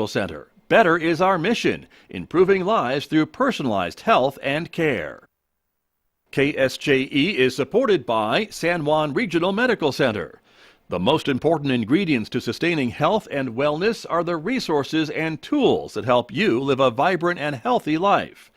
Center. Better is our mission, improving lives through personalized health and care. KSJE is supported by San Juan Regional Medical Center. The most important ingredients to sustaining health and wellness are the resources and tools that help you live a vibrant and healthy life.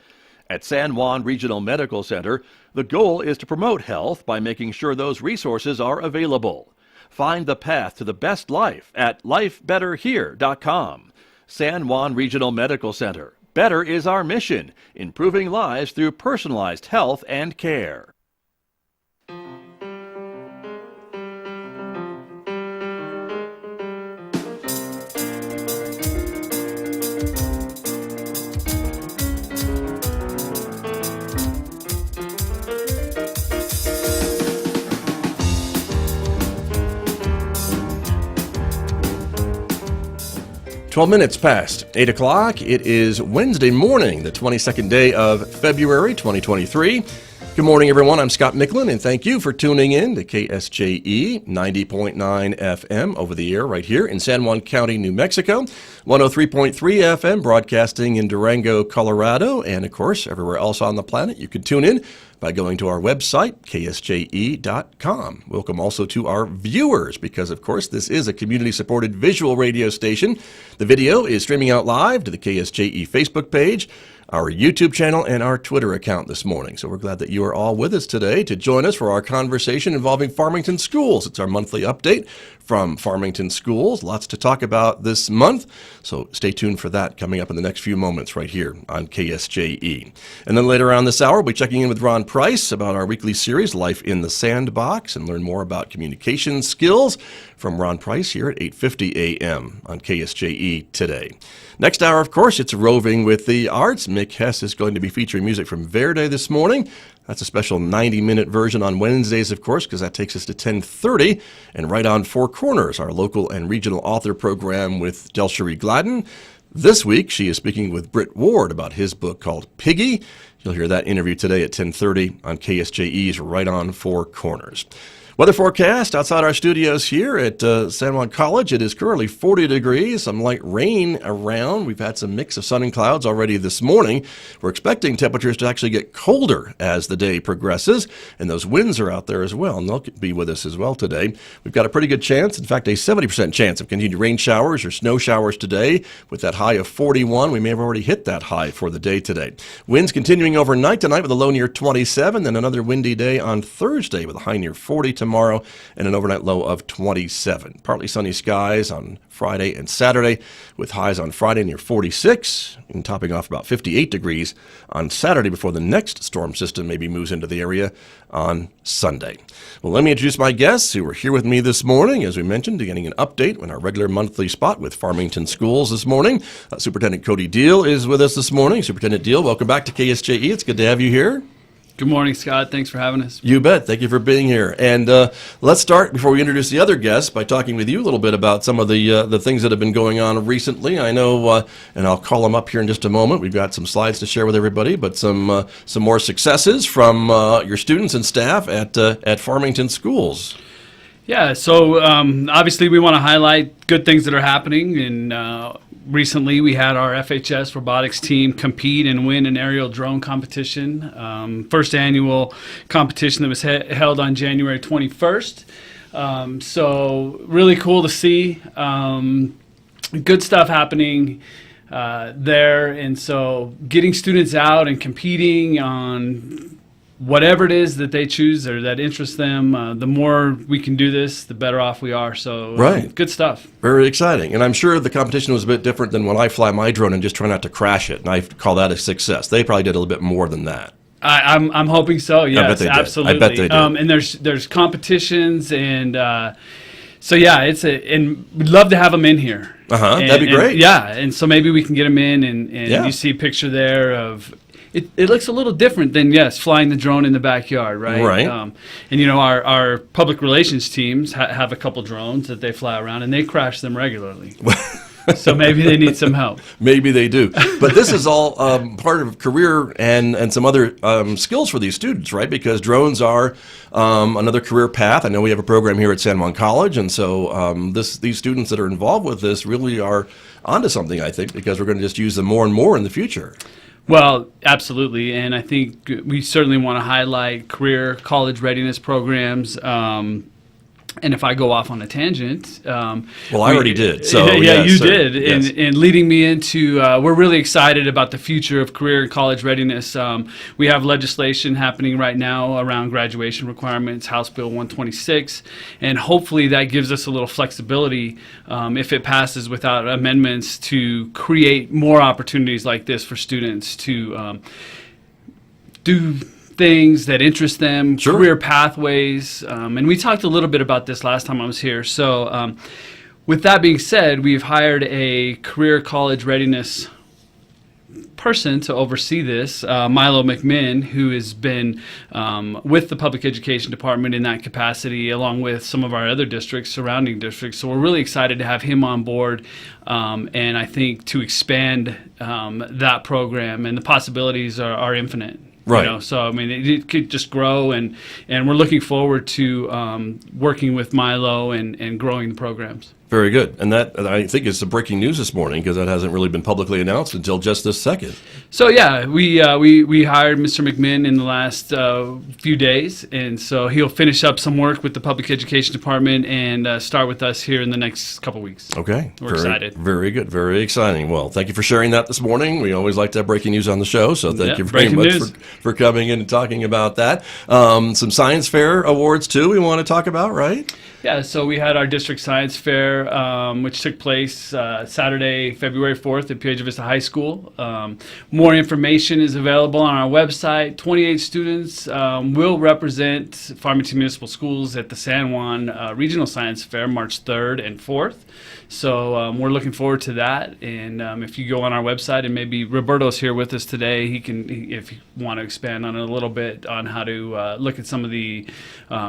At San Juan Regional Medical Center, the goal is to promote health by making sure those resources are available. Find the path to the best life at lifebetterhere.com. San Juan Regional Medical Center. Better is our mission, improving lives through personalized health and care. Minutes past 8 o'clock. It is Wednesday morning, the 22nd day of February 2023. Good morning, everyone. I'm Scott Michlin, and thank you for tuning in to KSJE 90.9 FM over the air right here in San Juan County, New Mexico, 103.3 FM broadcasting in Durango, Colorado, and of course, everywhere else on the planet. You can tune in by going to our website, KSJE.com. Welcome also to our viewers, because, of course, this is a community-supported visual radio station. The video is streaming out live to the KSJE Facebook page, our YouTube channel, and our Twitter account this morning. So we're glad that you are all with us today to join us for our conversation involving Farmington schools. It's our monthly update from Farmington schools. Lots to talk about this month, so stay tuned for that coming up in the next few moments right here on KSJE. And then later on this hour, we'll be checking in with Ron Price about our weekly series, Life in the Sandbox, and learn more about communication skills from Ron Price here at 8:50 a.m. on KSJE today. Next hour, of course, it's Roving with the Arts. Mick Hess is going to be featuring music from Verde this morning. That's a special 90-minute version on Wednesdays, of course, because that takes us to 10:30. And right on Four Corners, our local and regional author program with Delcherie Gladden. This week, she is speaking with Britt Ward about his book called Piggy. You'll hear that interview today at 10:30 on KSJE's Right on Four Corners. Weather forecast outside our studios here at San Juan College. It is currently 40 degrees, some light rain around. We've had some mix of sun and clouds already this morning. We're expecting temperatures to actually get colder as the day progresses, and those winds are out there as well, and they'll be with us as well today. We've got a pretty good chance, in fact, a 70% chance of continued rain showers or snow showers today with that high of 41. We may have already hit that high for the day today. Winds continuing overnight tonight with a low near 27, then another windy day on Thursday with a high near 40 tomorrow and an overnight low of 27. Partly sunny skies on Friday and Saturday with highs on Friday near 46 and topping off about 58 degrees on Saturday before the next storm system maybe moves into the area on Sunday. Well, let me introduce my guests who are here with me this morning, as we mentioned, getting an update on our regular monthly spot with Farmington Schools this morning. Superintendent Cody Deal is with us this morning. Superintendent Deal, welcome back to KSJE. It's good to have you here. Good morning, Scott. Thanks for having us. You bet. Thank you for being here. And let's start, before we introduce the other guests, by talking with you a little bit about some of the things that have been going on recently. I know, and I'll call them up here in just a moment. We've got some slides to share with everybody, but some more successes from your students and staff at Farmington Schools. Yeah, so obviously we want to highlight good things that are happening. And recently we had our FHS robotics team compete and win an aerial drone competition. First annual competition that was held on January 21st. So really cool to see. Good stuff happening there. And so getting students out and competing on whatever it is that they choose or that interests them, the more we can do this, the better off we are. So right. Good stuff. Very exciting. And I'm sure the competition was a bit different than when I fly my drone and just try not to crash it. And I call that a success. They probably did a little bit more than that. I'm hoping so. Yes, I bet they did. Absolutely. I bet they did. And there's competitions and so yeah, and we'd love to have them in here. That'd be great. And so maybe we can get them in and you see a picture there of. It looks a little different than, flying the drone in the backyard, right? Right. And, our public relations teams have a couple drones that they fly around, and they crash them regularly. So maybe they need some help. Maybe they do. But this is all part of career and some other skills for these students, right? Because drones are another career path. I know we have a program here at San Juan College, and so these students that are involved with this really are onto something, I think, because we're going to just use them more and more in the future. Well, absolutely, and I think we certainly want to highlight career college readiness programs. And if I go off on a tangent, well, I already did. So yeah, you sir. did, Yes. and leading me into, we're really excited about the future of career and college readiness. We have legislation happening right now around graduation requirements, House Bill 126, and hopefully that gives us a little flexibility, if it passes without amendments, to create more opportunities like this for students to do things that interest them, Sure. career pathways, and we talked a little bit about this last time I was here. So with that being said, we've hired a career college readiness person to oversee this, Milo McMinn, who has been with the public education department in that capacity, along with some of our other districts, surrounding districts. So we're really excited to have him on board, and I think to expand that program, and the possibilities are infinite. Right. You know, so I mean, it could just grow, and we're looking forward to working with Milo and growing the programs. Very good. And that, I think, is some breaking news this morning, because that hasn't really been publicly announced until just this second. So yeah, we hired Mr. McMinn in the last few days, and so he'll finish up some work with the public education department and start with us here in the next couple weeks. Okay. We're excited. Very good. Very exciting. Well, thank you for sharing that this morning. We always like to have breaking news on the show, so thank you very much for coming in and talking about that. Some science fair awards, too, we want to talk about, right? Yeah, so we had our district science fair, which took place Saturday, February 4th at Piedra Vista High School. More information is available on our website. 28 students will represent Farmington Municipal Schools at the San Juan Regional Science Fair, March 3rd and 4th. So we're looking forward to that. And if you go on our website, and maybe Roberto's here with us today, if you want to expand on it a little bit on how to look at some of the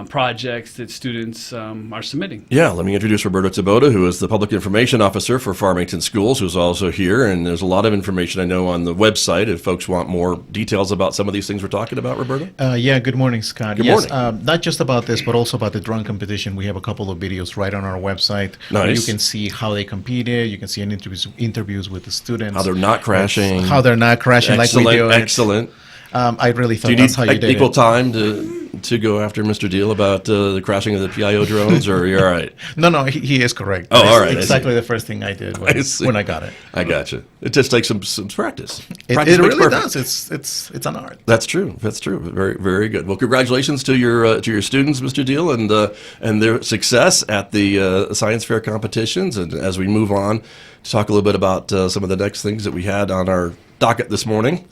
projects that students are submitting. Yeah, let me introduce Roberto Tabota, who is the Public Information Officer for Farmington Schools, who's also here. And there's a lot of information, I know, on the website if folks want more details about some of these things we're talking about, Roberto. Yeah, good morning, Scott. Good yes, morning. Not just about this, but also about the drone competition. We have a couple of videos right on our website where you Nice. can see how they competed. You can see interviews with the students. How they're not crashing. How they're not crashing like we do. Excellent. I really thought Do you that's how need you did equal it. time to go after Mr. Deal about the crashing of the PIO drones, or you're all right? No, he is correct. Oh, That's all right, I see. exactly the first thing I did when I got it. I gotcha. It just takes some practice. It Practice makes really perfect. does. It's an art. That's true. That's true. Very, very good. Well, congratulations to your students, Mr. Deal, and their success at the science fair competitions. And as we move on to talk a little bit about some of the next things that we had on our docket this morning,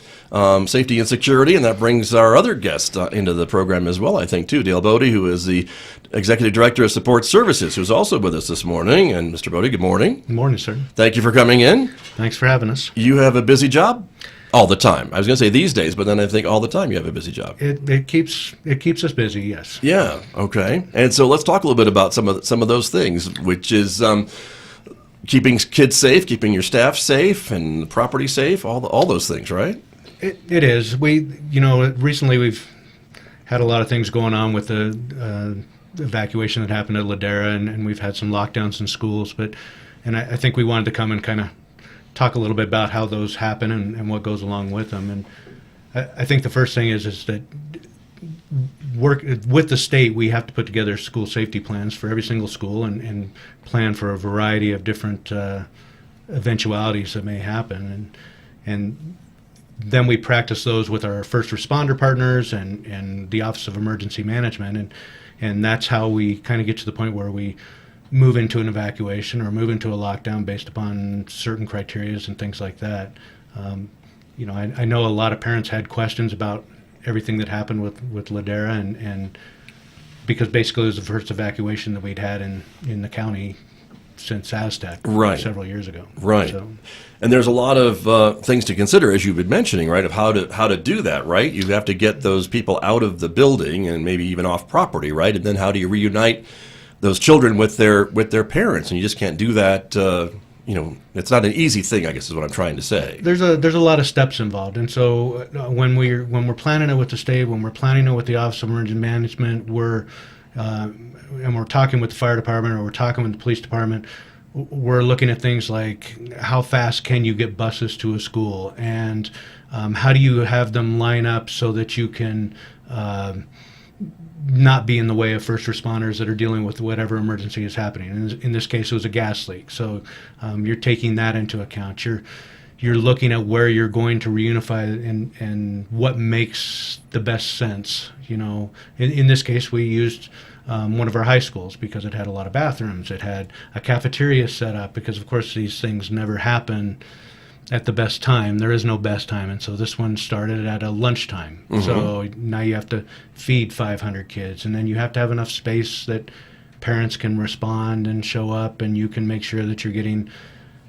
safety and security, and that brings our other guest into the program as well, I think, too. Dale Bodie, who is the Executive Director of Support Services, who's also with us this morning. And Mr. Bodie, good morning. Good morning, sir. Thank you for coming in. Thanks for having us. You have a busy job? All the time. I was going to say these days, but then I think all the time you have a busy job. It keeps us busy, yes. Yeah. Okay. And so let's talk a little bit about some of those things, which is keeping kids safe, keeping your staff safe, and the property safe. All those things, right? It is. Recently we've had a lot of things going on with the evacuation that happened at Ladera, and we've had some lockdowns in schools. And I think we wanted to come and kind of talk a little bit about how those happen and what goes along with them. And I think the first thing is that work with the state, we have to put together school safety plans for every single school and plan for a variety of different eventualities that may happen. And then we practice those with our first responder partners and the Office of Emergency Management. And that's how we kind of get to the point where we move into an evacuation or move into a lockdown based upon certain criterias and things like that. I know a lot of parents had questions about everything that happened with Ladera, and because basically it was the first evacuation that we'd had in the county since Aztec several years ago. Right. So, and there's a lot of things to consider, as you've been mentioning, right, of how to do that, right? You have to get those people out of the building and maybe even off property, right? And then how do you reunite those children with their parents? And you just can't do that it's not an easy thing, I guess is what I'm trying to say. There's a lot of steps involved, and so when we're planning it with the state, when we're planning it with the Office of Emergency Management, and we're talking with the fire department or we're talking with the police department, we're looking at things like how fast can you get buses to a school, and how do you have them line up so that you can not be in the way of first responders that are dealing with whatever emergency is happening. In this case, it was a gas leak, so you're taking that into account. You're looking at where you're going to reunify and what makes the best sense. In this case, we used one of our high schools because it had a lot of bathrooms. It had a cafeteria set up because, of course, these things never happen at the best time. There is no best time, and so this one started at a lunchtime. Mm-hmm. So now you have to feed 500 kids, and then you have to have enough space that parents can respond and show up, and you can make sure that you're getting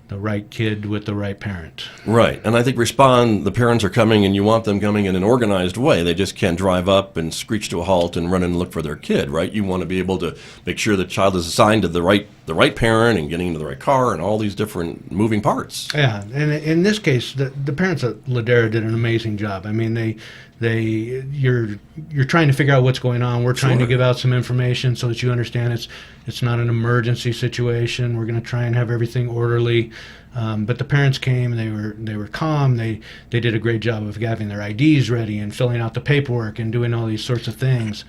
the right kid with the right parent. Right, and I think the parents are coming, and you want them coming in an organized way. They just can't drive up and screech to a halt and run in and look for their kid, right? You want to be able to make sure the child is assigned to the right parent and getting into the right car and all these different moving parts. Yeah, and in this case, the parents at Ladera did an amazing job. I mean, you're trying to figure out what's going on. We're trying to give out some information so that you understand it's not an emergency situation. We're going to try and have everything orderly. But the parents came, they were calm. They did a great job of having their IDs ready and filling out the paperwork and doing all these sorts of things,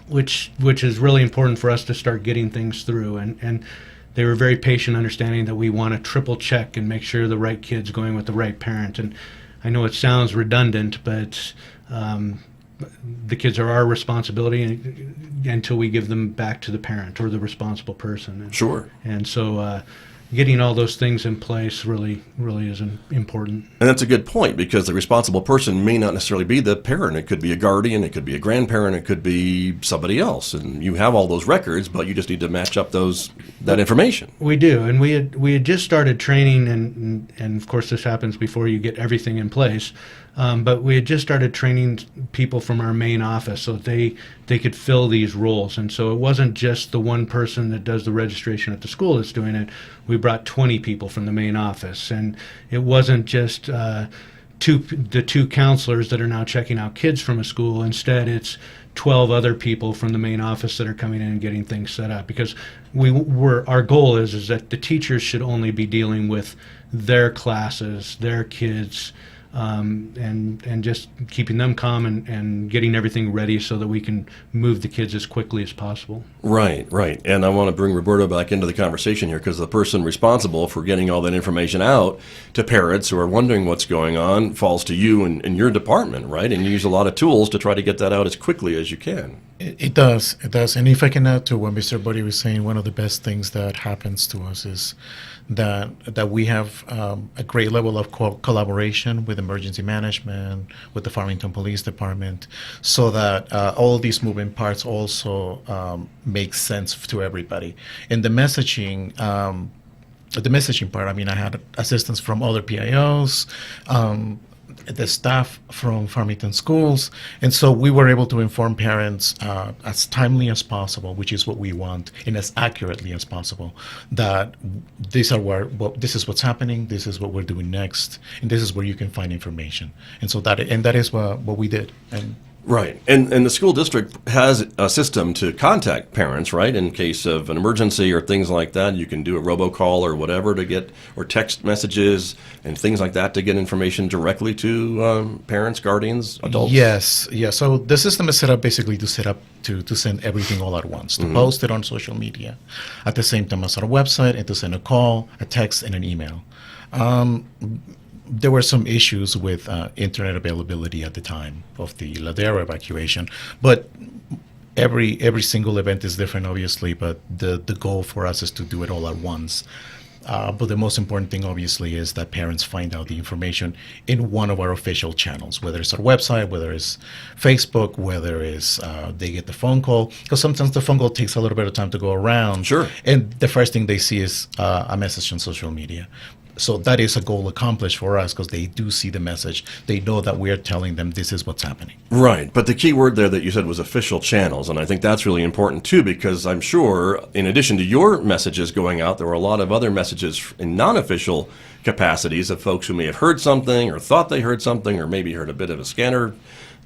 which is really important for us to start getting things through. And they were very patient, understanding that we want to triple check and make sure the right kid's going with the right parent. And I know it sounds redundant, but the kids are our responsibility until we give them back to the parent or the responsible person. Sure. And so getting all those things in place really is important. And that's a good point, because the responsible person may not necessarily be the parent. It could be a guardian, it could be a grandparent, it could be somebody else. And you have all those records, but you just need to match up that information. We do, and we had just started training, and of course this happens before you get everything in place. But we had just started training people from our main office so that they could fill these roles. And so it wasn't just the one person that does the registration at the school that's doing it. We brought 20 people from the main office. And it wasn't just the two counselors that are now checking out kids from a school. Instead, it's 12 other people from the main office that are coming in and getting things set up. Because our goal is that the teachers should only be dealing with their classes, their kids, and just keeping them calm and getting everything ready so that we can move the kids as quickly as possible. Right. And I want to bring Roberto back into the conversation here, because the person responsible for getting all that information out to parents who are wondering what's going on falls to you and your department, right? And you use a lot of tools to try to get that out as quickly as you can. It does. And if I can add to what Mr. Buddy was saying, one of the best things that happens to us is that we have a great level of collaboration with emergency management, with the Farmington Police Department, so that all of these moving parts also make sense to everybody. And the messaging part, I mean, I had assistance from other PIOs, the staff from Farmington schools, and so we were able to inform parents as timely as possible, which is what we want, and as accurately as possible, that this is what's happening, this is what we're doing next, and this is where you can find information. And so that is what we did. And right. And the school district has a system to contact parents, right? In case of an emergency or things like that, you can do a robocall or whatever or text messages and things like that to get information directly to parents, guardians, adults. Yes. So the system is set up basically to send everything all at once, to post it on social media at the same time as our website, and to send a call, a text, and an email. There were some issues with internet availability at the time of the Ladera evacuation, but every single event is different, obviously, but the goal for us is to do it all at once. But the most important thing, obviously, is that parents find out the information in one of our official channels, whether it's our website, whether it's Facebook, whether it's they get the phone call, because sometimes the phone call takes a little bit of time to go around. Sure. And the first thing they see is a message on social media. So that is a goal accomplished for us because they do see the message. They know that we are telling them this is what's happening. Right. But the key word there that you said was official channels. And I think that's really important, too, because I'm sure in addition to your messages going out, there were a lot of other messages in non-official capacities of folks who may have heard something or thought they heard something or maybe heard a bit of a scanner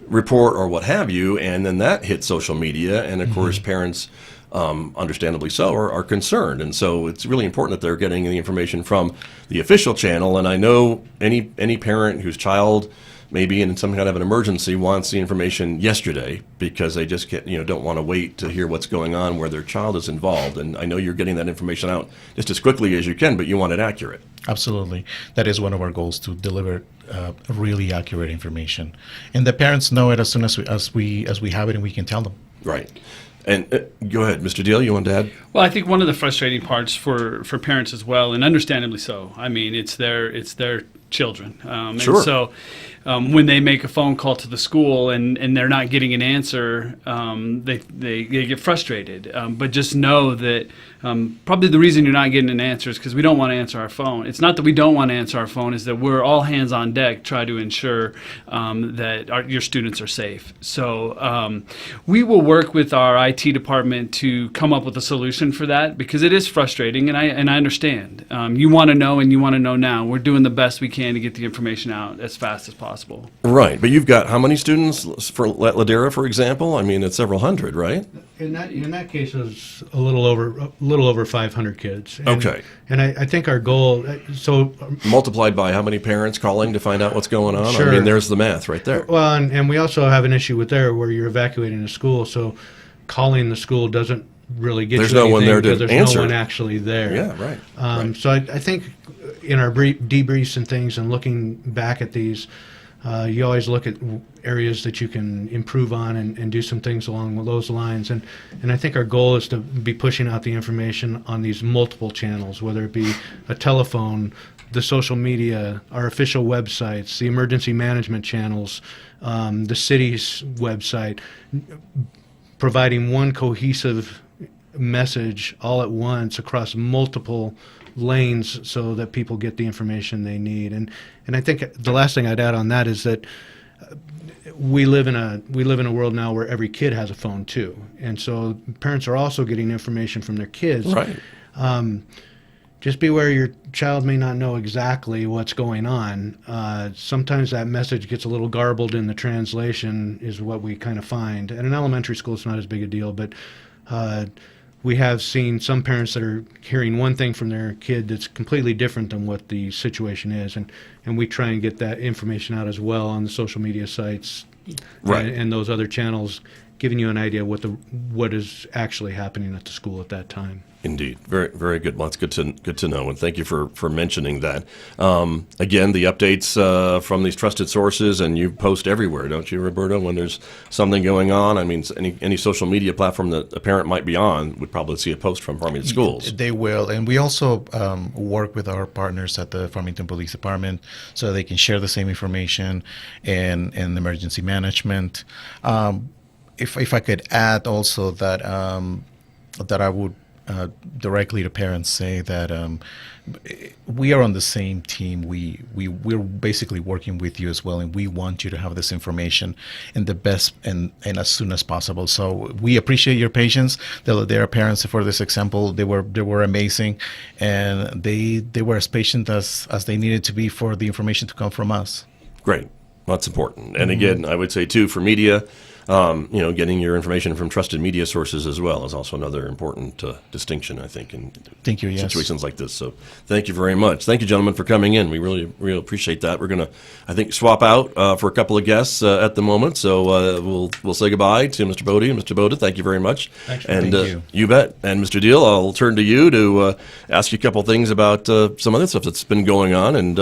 report or what have you. And then that hit social media. And, of course, parents, understandably so, are concerned. And so it's really important that they're getting the information from the official channel. And I know any parent whose child may be in some kind of an emergency wants the information yesterday because they just don't want to wait to hear what's going on where their child is involved. And I know you're getting that information out just as quickly as you can, but you want it accurate. Absolutely. That is one of our goals, to deliver really accurate information. And the parents know it as soon as we have it and we can tell them. Right. And go ahead, Mr. Deal, you want to add? Well, I think one of the frustrating parts for parents as well, and understandably so. I mean, it's their children. Sure. And so when they make a phone call to the school and they're not getting an answer, they get frustrated. But just know that probably the reason you're not getting an answer is because we don't want to answer our phone. It's not that we don't want to answer our phone, is that we're all hands on deck try to ensure that your students are safe. So we will work with our IT department to come up with a solution for that, because it is frustrating, and I understand. You want to know, and you want to know now. We're doing the best we can to get the information out as fast as possible. Right, but you've got how many students for Ladera, for example? I mean, it's several hundred, right? In that case, it was a little over 500 kids. And, Okay. And I think our goal, Multiplied by how many parents calling to find out what's going on? Sure. I mean, there's the math right there. well, and we also have an issue with there where you're evacuating a school, so calling the school doesn't really get There's you no one anything there to because there's answer. no one actually there. Yeah, right. Right. So I think in our debriefs and things and looking back at these, you always look at areas that you can improve on and do some things along those lines. And I think our goal is to be pushing out the information on these multiple channels, whether it be a telephone, the social media, our official websites, the emergency management channels, the city's website, providing one cohesive message all at once across multiple lanes so that people get the information they need. And I think the last thing I'd add on that is that we live in a world now where every kid has a phone too, and so parents are also getting information from their kids. Right. Just be aware your child may not know exactly what's going on. Sometimes that message gets a little garbled in the translation, is what we kind of find. At an elementary school, it's not as big a deal, but we have seen some parents that are hearing one thing from their kid that's completely different than what the situation is, and we try and get that information out as well on the social media sites, Right. and those other channels, giving you an idea what is actually happening at the school at that time. Indeed. Very, very good. Well, it's good to know, and thank you for mentioning that. Again, the updates from these trusted sources, and you post everywhere, don't you, Roberto, when there's something going on? I mean, any social media platform that a parent might be on would probably see a post from Farmington Schools. They will. And we also work with our partners at the Farmington Police Department so they can share the same information and emergency management. If I could add also that that I would directly to parents say that we are on the same team. We're basically working with you as well, and we want you to have this information in the best and as soon as possible. So we appreciate your patience. Their parents, for this example, they were amazing, and they were as patient as they needed to be for the information to come from us. Great. That's important. And again, I would say, too, for media, getting your information from trusted media sources as well is also another important distinction, I think, in Thank you, yes. situations like this. So thank you very much. Thank you, gentlemen, for coming in. We really, really appreciate that. We're going to, I think, swap out for a couple of guests at the moment. So we'll say goodbye to Mr. Bodie and Mr. Boda. Thank you very much. Thanks. And Thank you. You bet. And Mr. Deal, I'll turn to you to ask you a couple things about some other stuff that's been going on. And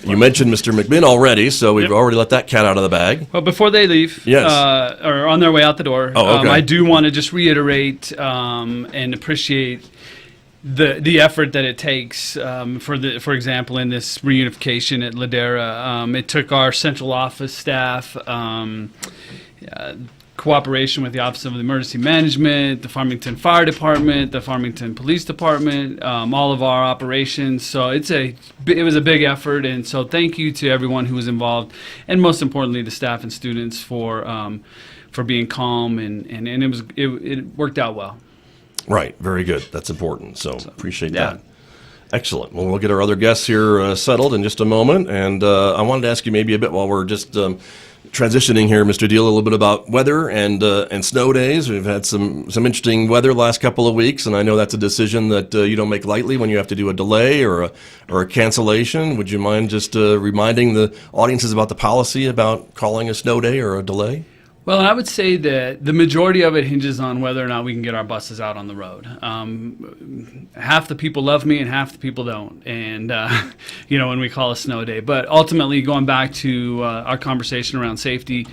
you mentioned Mr. McMinn already, so we've already let that cat out of the bag. Well, before they leave, Yes. Or on their way out the door, Oh, okay. I do want to just reiterate and appreciate the effort that it takes for example, in this reunification at Ladera. It took our central office staff cooperation with the Office of Emergency Management, the Farmington Fire Department, the Farmington Police Department, all of our operations. So it was a big effort, and so thank you to everyone who was involved, and most importantly, the staff and students for being calm, and it worked out well. Right, very good. That's important. So appreciate that. Excellent. Well, we'll get our other guests here settled in just a moment, and I wanted to ask you maybe a bit while we're just transitioning here, Mr. Deal, a little bit about weather and snow days. We've had some interesting weather the last couple of weeks, and I know that's a decision that you don't make lightly when you have to do a delay or a cancellation. Would you mind just reminding the audiences about the policy about calling a snow day or a delay? Well, I would say that the majority of it hinges on whether or not we can get our buses out on the road. Half the people love me and half the people don't, and when we call a snow day. But ultimately, going back to our conversation around safety,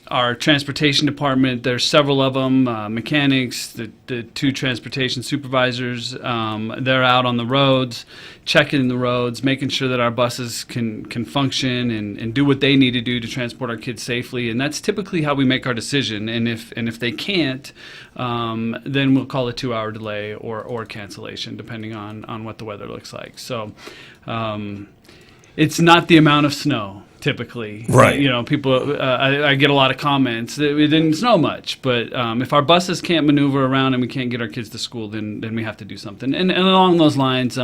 our transportation department, there's several of them, mechanics, the two transportation supervisors, they're out on the roads, checking the roads, making sure that our buses can function and do what they need to do to transport our kids safely. And that's typically how we make our decision. And if they can't, then we'll call a 2-hour delay or cancellation, depending on what the weather looks like. So it's not the amount of snow. Typically, right? People. I get a lot of comments that it didn't snow much, but if our buses can't maneuver around and we can't get our kids to school, then we have to do something. And along those lines,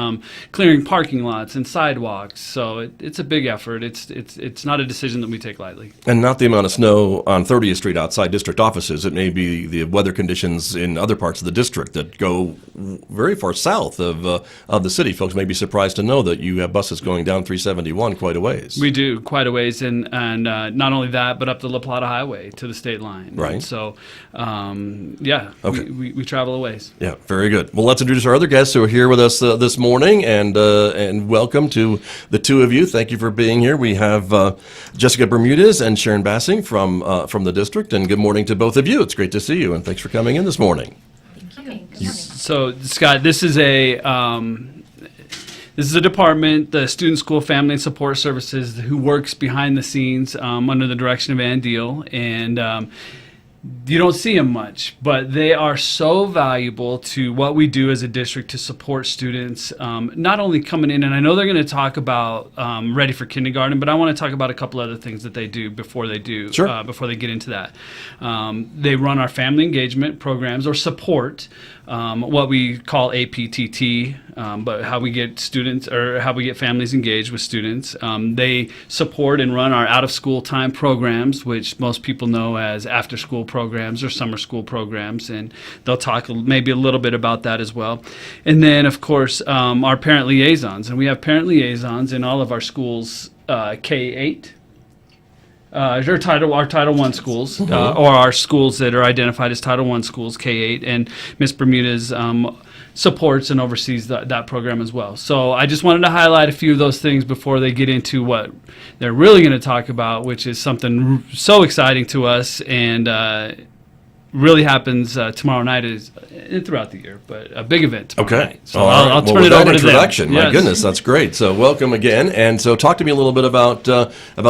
clearing parking lots and sidewalks. So it's a big effort. It's not a decision that we take lightly. And not the amount of snow on 30th Street outside district offices. It may be the weather conditions in other parts of the district that go very far south of the city. Folks may be surprised to know that you have buses going down 371 quite a ways. We do quite a ways, and not only that, but up the La Plata Highway to the state line. Right. And so, okay. we travel a ways. Yeah, very good. Well, let's introduce our other guests who are here with us this morning, and welcome to the two of you. Thank you for being here. We have Jessica Bermudez and Sharon Bassing from the district, and good morning to both of you. It's great to see you, and thanks for coming in this morning. Thank you. So, Scott, this is a department, the Student School Family and Support Services, who works behind the scenes under the direction of Ann Deal. And you don't see them much, but they are so valuable to what we do as a district to support students, not only coming in, and I know they're going to talk about Ready for Kindergarten, but I want to talk about a couple other things that they do before they before they get into that. They run our family engagement programs or support, what we call APTT, but how we get students or how we get families engaged with students. They support and run our out-of-school time programs, which most people know as after-school programs or summer school programs, and they'll talk maybe a little bit about that as well. And then, of course, our parent liaisons, and we have parent liaisons in all of our schools, K-8. Our Title I schools, or our schools that are identified as Title I schools, K-8, and Ms. Bermudez supports and oversees that program as well. So I just wanted to highlight a few of those things before they get into what they're really going to talk about, which is something so exciting to us and really happens tomorrow night and throughout the year, but a big event tomorrow night. So I'll turn it over to them. My goodness, that's great. So welcome again. And so talk to me a little bit about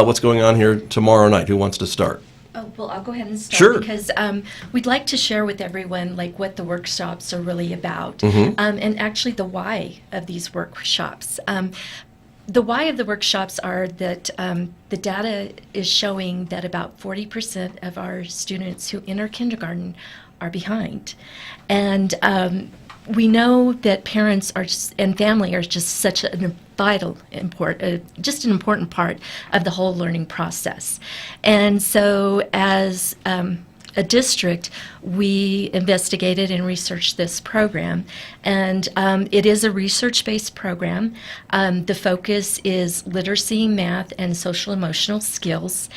what's going on here tomorrow night. Who wants to start? Oh, well, I'll go ahead and start. Sure. Because we'd like to share with everyone what the workshops are really about, Mm-hmm. and actually the why of these workshops. The why of the workshops are that the data is showing that about 40% of our students who enter kindergarten are behind. And we know that parents and family are just such a vital, just an important part of the whole learning process. And so as a district, we investigated and researched this program, and it is a research-based program. The focus is literacy, math, and social emotional skills,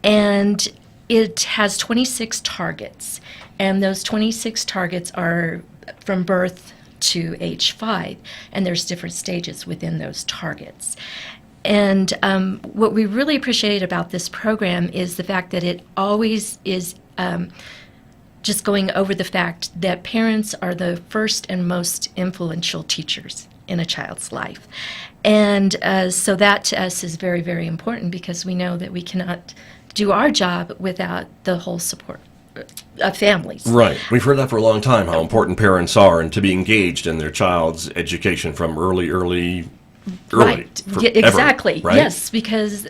and it has 26 targets, and those 26 targets are from birth to age 5, and there's different stages within those targets. And what we really appreciate about this program is the fact that it always is just going over the fact that parents are the first and most influential teachers in a child's life. And so that to us is very, very important, because we know that we cannot do our job without the whole support of families. Right. We've heard that for a long time, how important parents are and to be engaged in their child's education from early. Right. Yeah, forever, exactly. right? Yes, because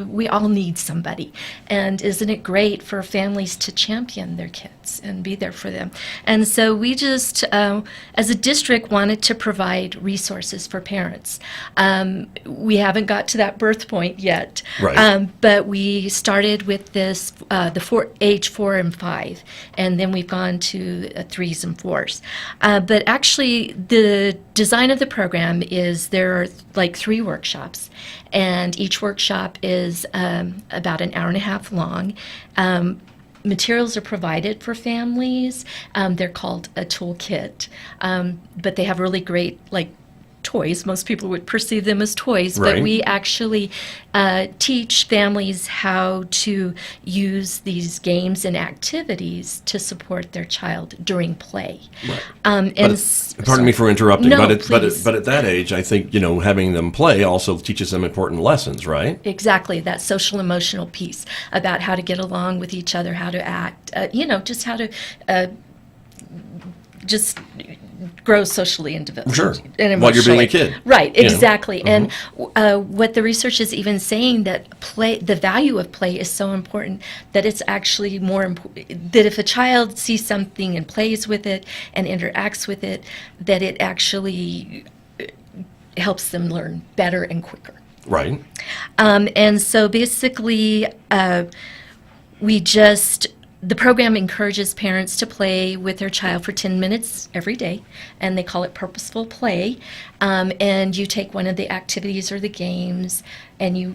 we all need somebody. And isn't it great for families to champion their kids and be there for them? And so we just, as a district, wanted to provide resources for parents. We haven't got to that birth point yet. Right. But we started with this, age 4 and 5, and then we've gone to 3s and 4s. But actually, the design of the program is there are like 3 workshops, and each workshop is about an hour and a half long. Materials are provided for families. They're called a toolkit, but they have really great toys. Most people would perceive them as toys, Right. but we actually teach families how to use these games and activities to support their child during play. Right. Pardon me for interrupting, No, but please. at that age, I think having them play also teaches them important lessons, right? Exactly, that social emotional piece about how to get along with each other, how to act, just how to just grow socially and develop. Sure. And While you're being a emotionally. kid. Right, You know. exactly. And what the research is even saying that the value of play is so important that it's actually more important that if a child sees something and plays with it and interacts with it, that it actually helps them learn better and quicker. Right. And so basically, the program encourages parents to play with their child for 10 minutes every day, and they call it purposeful play. And you take one of the activities or the games, and you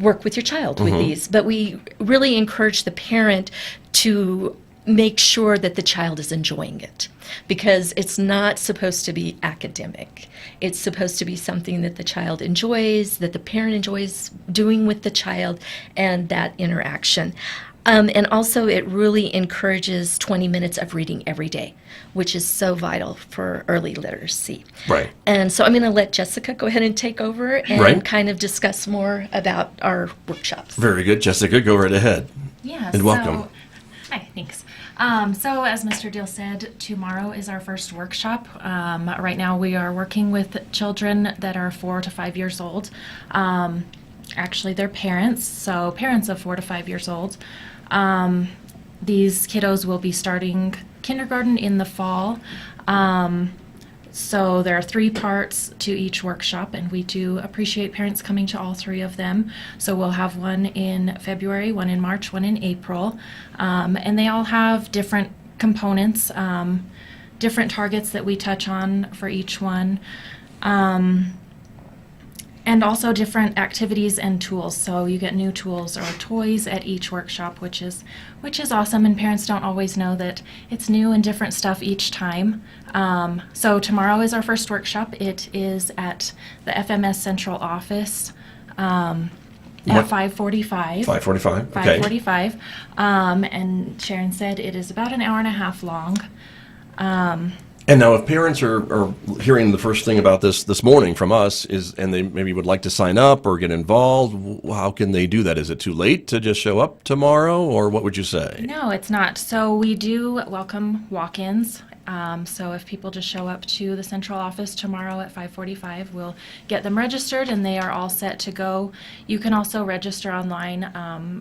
work with your child with these. But we really encourage the parent to make sure that the child is enjoying it, because it's not supposed to be academic. It's supposed to be something that the child enjoys, that the parent enjoys doing with the child, and that interaction. And also, it really encourages 20 minutes of reading every day, which is so vital for early literacy. Right. And so I'm going to let Jessica go ahead and take over and Right. kind of discuss more about our workshops. Very good. Jessica, go right ahead. Yeah. And welcome. Hi, thanks. So as Mr. Deal said, tomorrow is our first workshop. Right now we are working with children that are 4 to 5 years old. Actually, they're parents, so parents of 4 to 5 years old. These kiddos will be starting kindergarten in the fall. So there are 3 parts to each workshop, and we do appreciate parents coming to all 3 of them. So we'll have one in February, one in March, one in April. And they all have different components, different targets that we touch on for each one. And also different activities and tools. So you get new tools or toys at each workshop, which is awesome. And parents don't always know that it's new and different stuff each time. So tomorrow is our first workshop. It is at the FMS Central Office at 5:45. 5:45. Okay. 5:45. And Sharon said it is about an hour and a half long. And now, if parents are hearing the first thing about this morning from us, and they maybe would like to sign up or get involved, how can they do that? Is it too late to just show up tomorrow, or what would you say? No, it's not. So we do welcome walk-ins. So if people just show up to the central office tomorrow at 5:45, we'll get them registered, and they are all set to go. You can also register online.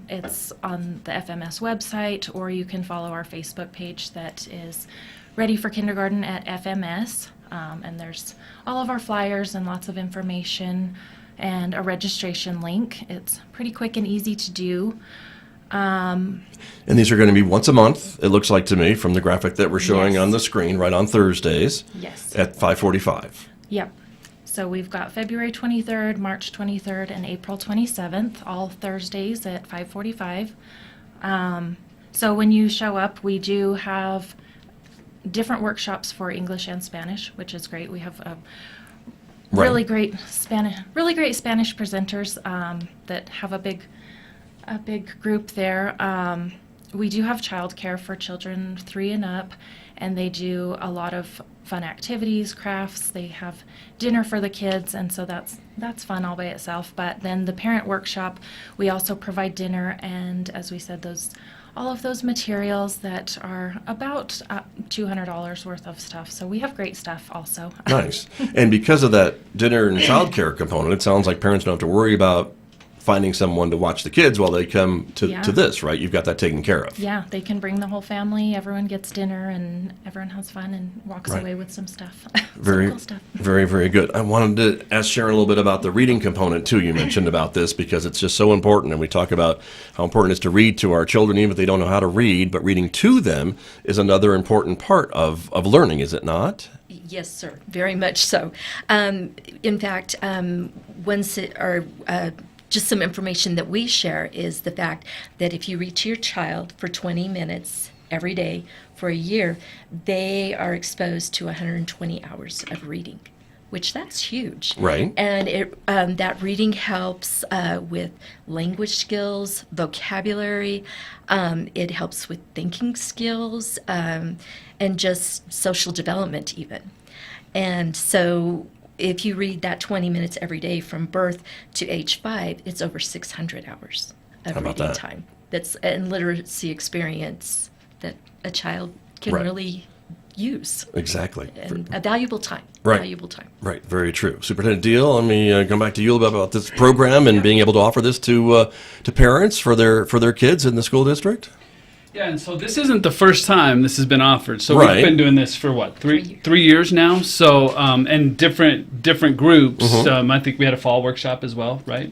It's on the FMS website, or you can follow our Facebook page that is Ready for Kindergarten at FMS. And there's all of our flyers and lots of information and a registration link. It's pretty quick and easy to do. And these are going to be once a month, it looks like to me, from the graphic that we're showing Yes. on the screen, right on Thursdays Yes. at 5:45. Yep. So we've got February 23rd, March 23rd, and April 27th, all Thursdays at 5:45. So when you show up, we do have different workshops for English and Spanish, which is great. We have really great Spanish presenters that have a big group there. We do have childcare for children 3 and up, and they do a lot of fun activities, crafts. They have dinner for the kids, and so that's fun all by itself. But then the parent workshop, we also provide dinner, and as we said, all of those materials that are about $200 worth of stuff. So we have great stuff also. Nice. And because of that dinner and childcare component, it sounds like parents don't have to worry about finding someone to watch the kids while they come to this, right? You've got that taken care of. Yeah, they can bring the whole family. Everyone gets dinner, and everyone has fun and walks Right. away with some stuff. Very, some cool stuff. very, very good. I wanted to ask Sharon a little bit about the reading component too. You mentioned about this because it's just so important, and we talk about how important it is to read to our children, even if they don't know how to read. But reading to them is another important part of learning, is it not? Yes, sir. Very much so. In fact, just some information that we share is the fact that if you read to your child for 20 minutes every day for a year, they are exposed to 120 hours of reading, which that's huge. Right. And that reading helps with language skills, vocabulary. It helps with thinking skills and just social development even. And so if you read that 20 minutes every day from birth to age 5, it's over 600 hours of How about reading that? time. That's an literacy experience that a child can Right. really use. Exactly. And a valuable time. Right. Valuable time. Right, very true. Superintendent Deal, let me come back to you about this program and being able to offer this to parents for their kids in the school district. Yeah, and so this isn't the first time this has been offered. So Right. we've been doing this for what, three years now. So and different groups. I think we had a fall workshop as well, right?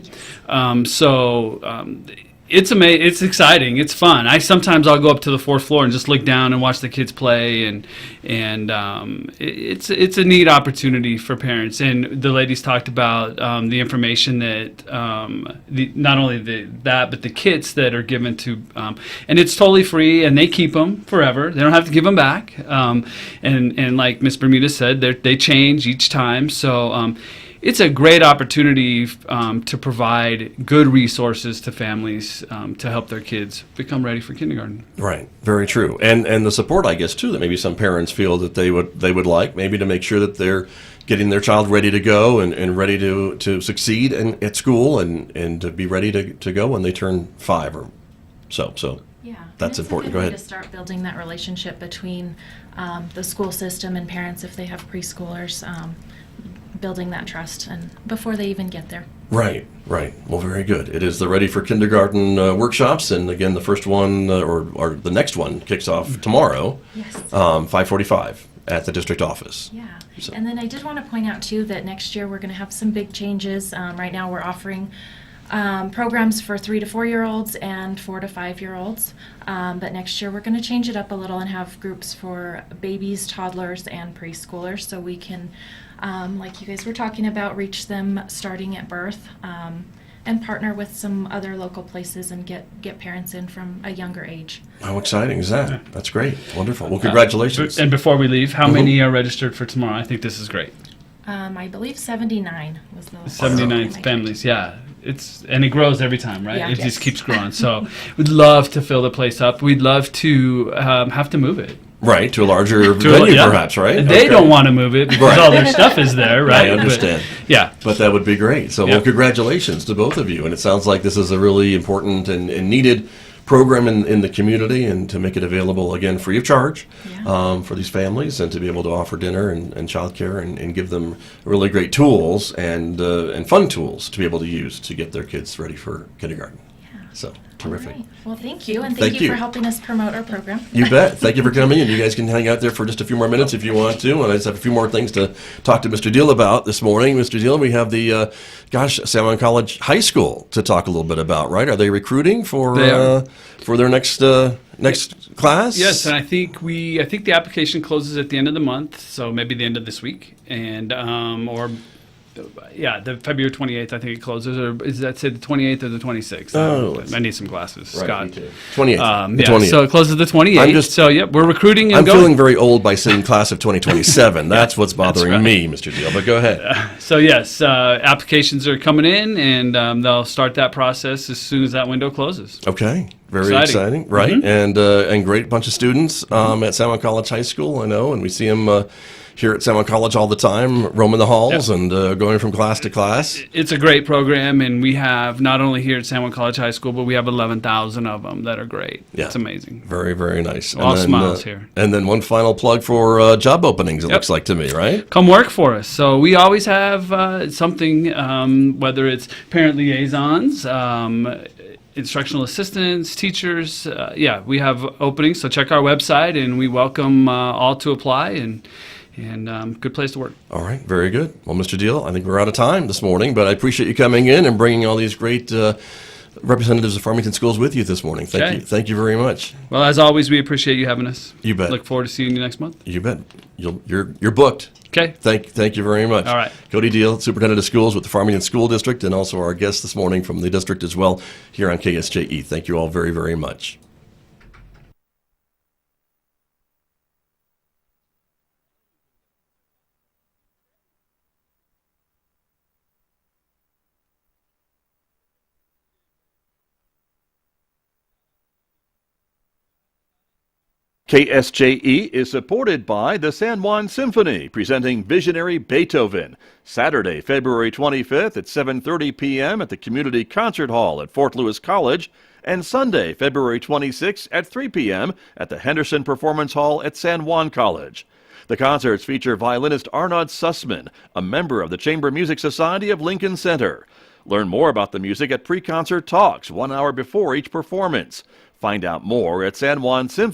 It's amazing. It's exciting. It's fun. I'll go up to the 4th floor and just look down and watch the kids play, and it's a neat opportunity for parents. And the ladies talked about the information that not only that, but the kits that are given to, and it's totally free, and they keep them forever. They don't have to give them back. And like Miss Bermuda said, they change each time. So. It's a great opportunity to provide good resources to families to help their kids become ready for kindergarten. Right, very true. And the support, I guess, too, that maybe some parents feel that they would like, maybe to make sure that they're getting their child ready to go and ready to succeed at school and to be ready to go when they turn 5 or so. So Yeah, that's and it's important. a Go good way ahead. to start building that relationship between the school system and parents if they have preschoolers. Building that trust and before they even get there. Right. Well, very good. It is the Ready for Kindergarten workshops, and again, the first one or the next one kicks off tomorrow, Yes. 5:45 at the district office. Yeah. So- And then I did want to point out too that next year we're going to have some big changes. Right now we're offering programs for 3 to 4 year olds and 4 to 5 year olds. But next year we're going to change it up a little and have groups for babies, toddlers, and preschoolers so we can, like you guys were talking about, reach them starting at birth and partner with some other local places and get parents in from a younger age. How exciting is that? That's great. Wonderful. Well, congratulations. And before we leave, how many are registered for tomorrow? I think this is great. I believe 79 was the 79 families, yeah. And it grows every time, right? Yeah. It Yes. just keeps growing. So we'd love to fill the place up. We'd love to have to move it. Right, to a larger venue, Yeah. perhaps, right? And they Okay. don't want to move it because Right. all their stuff is there, right? I understand. But, yeah. But that would be great. So, Yeah. well, congratulations to both of you. And it sounds like this is a really important and needed program in the community, and to make it available, again, free of charge Yeah. for these families, and to be able to offer dinner and childcare and give them really great tools and fun tools to be able to use to get their kids ready for kindergarten. So, terrific. All right. Well, thank you, and Thank thank you you. for helping us promote our program. You bet. Thank you for coming, and you guys can hang out there for just a few more minutes if you want to. And I just have a few more things to talk to Mr. Deal about this morning. Mr. Deal, we have the, San Juan College High School to talk a little bit about, right? Are they recruiting for They are. for their next class? Yes, and I think the application closes at the end of the month, so maybe the end of this week, and the February 28th, I think it closes, or is that say the 28th or the 26th? Oh, I need some glasses, Right, Scott. me too. 28th. The Yeah, 20th. so it closes the 28th. I'm just- So yep, we're recruiting and I'm going. feeling very old by saying class of 2027. That's what's bothering right. me, Mr. Deal. But go ahead. So yes, applications are coming in, and they'll start that process as soon as that window closes. Okay, very Exciting. exciting, right? Mhm. And great bunch of students at San Juan College High School, I know, and we see them here at San Juan College all the time, roaming the halls and going from class to class. It's a great program, and we have not only here at San Juan College High School, but we have 11,000 of them that are great. Yeah. It's amazing. Very, very nice. All smiles here. And then one final plug for job openings, it looks like to me, right? Come work for us. So we always have something, whether it's parent liaisons, instructional assistants, teachers. We have openings. So check our website, and we welcome all to apply, and good place to work. All right, very good. Well, Mr. Deal, I think we're out of time this morning, but I appreciate you coming in and bringing all these great representatives of Farmington schools with you this morning. Thank you. Thank you very much. Well, as always, we appreciate you having us. You bet. Look forward to seeing you next month. You bet. You're booked. Okay. Thank you very much. All right. Cody Deal, Superintendent of Schools with the Farmington School District, and also our guest this morning from the district as well here on KSJE. Thank you all very, very much. KSJE is supported by the San Juan Symphony, presenting Visionary Beethoven, Saturday, February 25th at 7:30 p.m. at the Community Concert Hall at Fort Lewis College, and Sunday, February 26th at 3 p.m. at the Henderson Performance Hall at San Juan College. The concerts feature violinist Arnold Sussman, a member of the Chamber Music Society of Lincoln Center. Learn more about the music at pre-concert talks 1 hour before each performance. Find out more at San Juan Symphony.